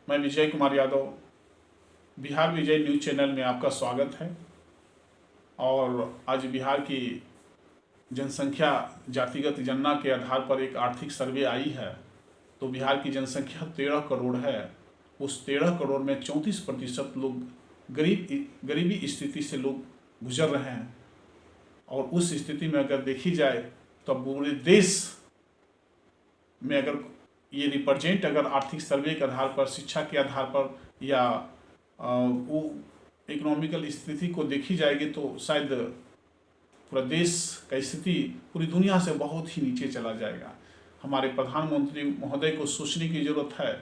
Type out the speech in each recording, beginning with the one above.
मैं विजय कुमार यादव, बिहार विजय news channel में आपका स्वागत है। और आज बिहार की जनसंख्या जातिगत जनगणना के आधार पर एक आर्थिक सर्वे आई है। तो बिहार की जनसंख्या 13 करोड़ है। उस 13 करोड़ में 34% लोग गरीबी स्थिति से लोग गुजर रहे हैं। और उस स्थिति में अगर देखी जाए तो पूरे देश में अगर ये रिप्रेजेंट अगर आर्थिक सर्वे के आधार पर, शिक्षा के आधार पर या वो इकोनॉमिकल स्थिति को देखी जाएगी तो शायद पूरा देश का स्थिति पूरी दुनिया से बहुत ही नीचे चला जाएगा। हमारे प्रधानमंत्री महोदय को सोचने की ज़रूरत है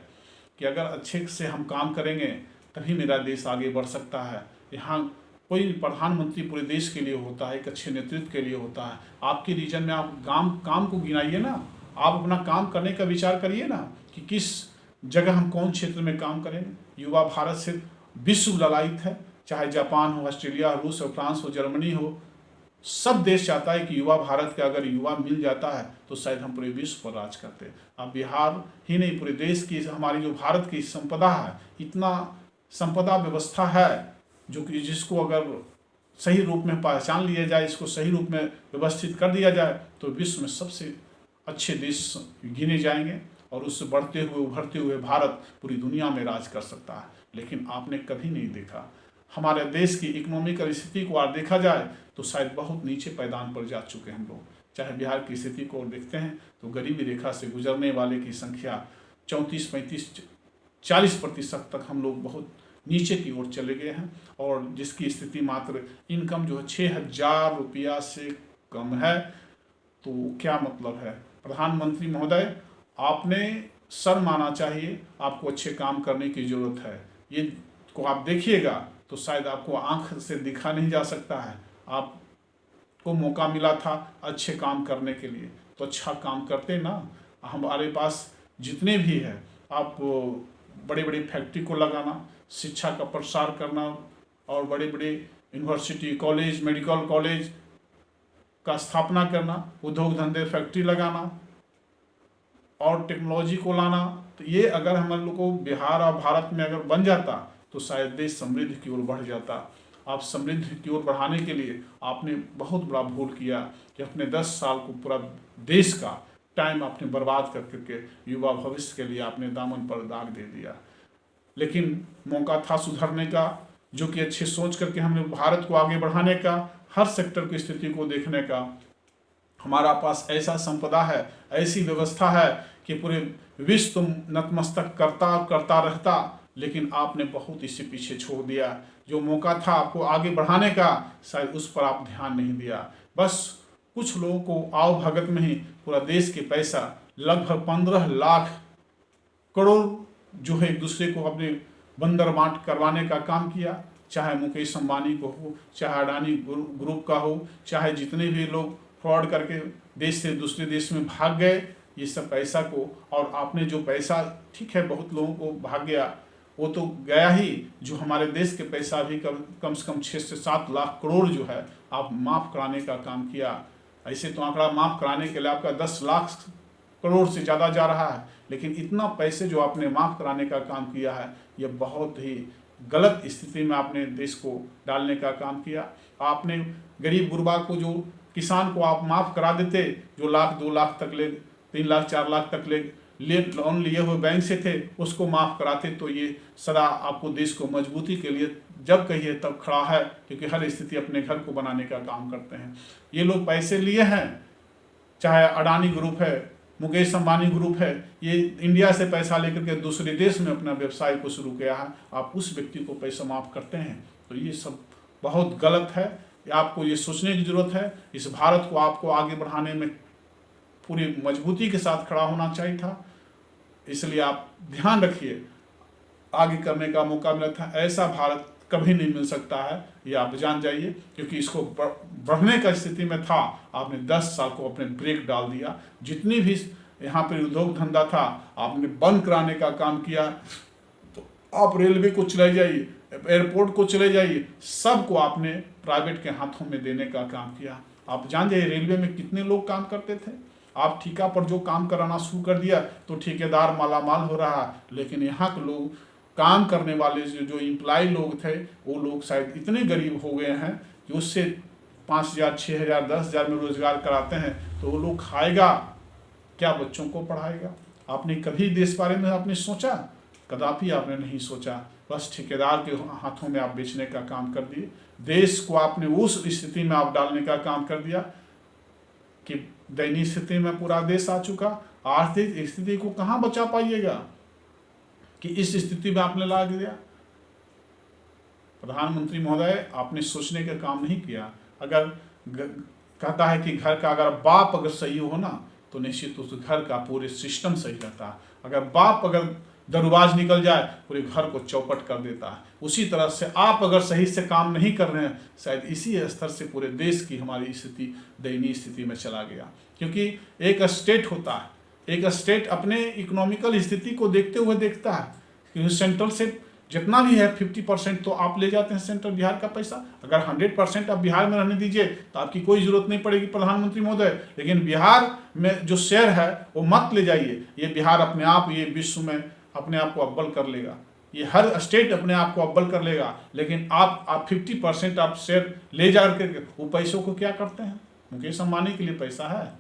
कि अगर अच्छे से हम काम करेंगे तभी मेरा देश आगे बढ़ सकता है। यहाँ कोई प्रधानमंत्री पूरे देश के लिए होता है, एक अच्छे नेतृत्व के लिए होता है। आपके रीजन में आप काम को गिनाइए ना, आप अपना काम करने का विचार करिए ना कि किस जगह हम कौन क्षेत्र में काम करेंगे। युवा भारत से विश्व ललायित है, चाहे जापान हो, ऑस्ट्रेलिया, रूस हो, फ्रांस हो, जर्मनी हो, सब देश चाहता है कि युवा भारत का अगर युवा मिल जाता है तो शायद हम पूरे विश्व पर राज करते हैं। अब बिहार ही नहीं, पूरे देश की हमारी जो भारत की संपदा है, इतना संपदा व्यवस्था है जो कि जिसको अगर सही रूप में पहचान लिया जाए, इसको सही रूप में व्यवस्थित कर दिया जाए तो विश्व में सबसे अच्छे देश गिने जाएंगे और उससे बढ़ते हुए उभरते हुए भारत पूरी दुनिया में राज कर सकता है। लेकिन आपने कभी नहीं देखा हमारे देश की इकोनॉमिकल स्थिति को। आज देखा जाए तो शायद बहुत नीचे पैदान पर जा चुके हैं हम लोग। चाहे बिहार की स्थिति को देखते हैं तो गरीबी रेखा से गुजरने वाले की संख्या 34, 35, 40% तक हम लोग बहुत नीचे की ओर चले गए हैं। और जिसकी स्थिति मात्र इनकम जो है 6,000 रुपया से कम है, तो क्या मतलब है। प्रधानमंत्री महोदय, आपने सर माना चाहिए, आपको अच्छे काम करने की ज़रूरत है। ये को आप देखिएगा तो शायद आपको आंख से दिखा नहीं जा सकता है। आपको मौका मिला था अच्छे काम करने के लिए तो अच्छा काम करते ना। हमारे पास जितने भी है, आप बड़े बड़े फैक्ट्री को लगाना, शिक्षा का प्रसार करना और बड़े बड़े यूनिवर्सिटी, कॉलेज, मेडिकल कॉलेज का स्थापना करना, उद्योग धंधे, फैक्ट्री लगाना और टेक्नोलॉजी को लाना। तो ये अगर हम लोग को बिहार और भारत में अगर बन जाता तो शायद देश समृद्धि की ओर बढ़ जाता। आप समृद्धि की ओर बढ़ाने के लिए आपने बहुत बड़ा भूल किया कि अपने 10 साल को पूरा देश का टाइम आपने बर्बाद करके युवा भविष्य के लिए आपने दामन पर दाग दे दिया। लेकिन मौका था सुधरने का, जो कि अच्छे सोच करके हमने भारत को आगे बढ़ाने का, हर सेक्टर की स्थिति को देखने का। हमारा पास ऐसा संपदा है, ऐसी व्यवस्था है कि पूरे विश्व नतमस्तक करता रहता, लेकिन आपने बहुत इसे पीछे छोड़ दिया। जो मौका था आपको आगे बढ़ाने का, शायद उस पर आप ध्यान नहीं दिया। बस कुछ लोगों को आओ भगत में ही पूरा देश के पैसा लगभग 15 लाख करोड़ जो है एक दूसरे को अपने बंदर बांट करवाने का काम किया। चाहे मुकेश अंबानी को हो, चाहे अडानी ग्रुप का हो, चाहे जितने भी लोग फ्रॉड करके देश से दूसरे देश में भाग गए, ये सब पैसा को। और आपने जो पैसा, ठीक है बहुत लोगों को भाग गया, वो तो गया ही, जो हमारे देश के पैसा भी कम से कम 6 से 7 लाख करोड़ जो है आप माफ़ कराने का काम किया। ऐसे तो आंकड़ा माफ़ कराने के लिए आपका 10 लाख करोड़ से ज़्यादा जा रहा है, लेकिन इतना पैसे जो आपने माफ़ कराने का काम किया है, ये बहुत ही गलत स्थिति में आपने देश को डालने का काम किया। आपने गरीब गुरबा को, जो किसान को आप माफ़ करा देते, जो 1 लाख 2 लाख तक ले, 3 लाख 4 लाख तक लोन लिए हुए बैंक से थे, उसको माफ़ कराते तो ये सदा आपको देश को मजबूती के लिए जब कहिए तब खड़ा है, क्योंकि हर स्थिति अपने घर को बनाने का काम करते हैं। ये लोग पैसे लिए हैं, चाहे अडानी ग्रुप है, मुकेश अंबानी ग्रुप है, ये इंडिया से पैसा लेकर के दूसरे देश में अपना व्यवसाय को शुरू किया है, आप उस व्यक्ति को पैसा माफ़ करते हैं, तो ये सब बहुत गलत है। आपको ये सोचने की ज़रूरत है, इस भारत को आपको आगे बढ़ाने में पूरी मजबूती के साथ खड़ा होना चाहिए था। इसलिए आप ध्यान रखिए, आगे करने का मौका मिला था, ऐसा भारत कभी नहीं मिल सकता है, ये आप जान जाइए। क्योंकि इसको बढ़ने का स्थिति में था, आपने 10 साल को अपने ब्रेक डाल दिया। जितनी भी यहाँ पर उद्योग धंधा था आपने बंद कराने का काम किया। तो आप रेलवे को चले जाइए, एयरपोर्ट को चले जाइए, सबको आपने प्राइवेट के हाथों में देने का काम किया। आप जान जाइए रेलवे में कितने लोग काम करते थे। आप ठेका पर जो काम कराना शुरू कर दिया तो ठेकेदार मालामाल हो रहा है, लेकिन यहाँ के लोग काम करने वाले जो एम्प्लॉय लोग थे वो लोग शायद इतने गरीब हो गए हैं कि उससे 5,000, 6,000, 10,000 में रोजगार कराते हैं तो वो लोग खाएगा क्या, बच्चों को पढ़ाएगा? आपने कभी देश बारे में आपने सोचा? कदापि आपने नहीं सोचा। बस ठेकेदार के हाथों में आप बेचने का काम कर दिए। देश को आपने उस स्थिति में आप डालने का काम कर दिया कि दयनीय स्थिति में पूरा देश आ चुका। आर्थिक स्थिति को कहाँ बचा पाइएगा कि इस स्थिति में आपने ला दिया। प्रधानमंत्री महोदय, आपने सोचने का काम नहीं किया। अगर कहता है कि घर का अगर बाप अगर सही हो ना तो निश्चित उस घर का पूरे सिस्टम सही रहता है। अगर बाप अगर दरबाज निकल जाए पूरे घर को चौपट कर देता है। उसी तरह से आप अगर सही से काम नहीं कर रहे हैं, शायद इसी स्तर से पूरे देश की हमारी स्थिति दयनीय स्थिति में चला गया। क्योंकि एक स्टेट होता है, एक स्टेट अपने इकोनॉमिकल स्थिति को देखते हुए देखता है कि सेंट्रल से जितना भी है 50% तो आप ले जाते हैं सेंट्रल बिहार का पैसा। अगर 100% आप बिहार में रहने दीजिए तो आपकी कोई जरूरत नहीं पड़ेगी प्रधानमंत्री महोदय। लेकिन बिहार में जो शेयर है वो मत ले जाइए। ये बिहार अपने आप ये विश्व में अपने आप को अव्वल कर लेगा, ये हर स्टेट अपने आप को अव्वल कर लेगा। लेकिन आप 50% आप शेयर ले जा करके वो पैसों को क्या करते हैं? मुकेश अंबानी के लिए पैसा है,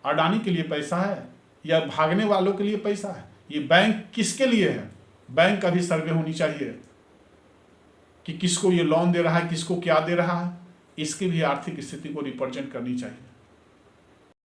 अडानी के लिए पैसा है, या भागने वालों के लिए पैसा है? ये बैंक किसके लिए है? बैंक का भी सर्वे होनी चाहिए कि किसको ये लोन दे रहा है, किसको क्या दे रहा है। इसकी भी आर्थिक स्थिति को रिप्रेजेंट करनी चाहिए।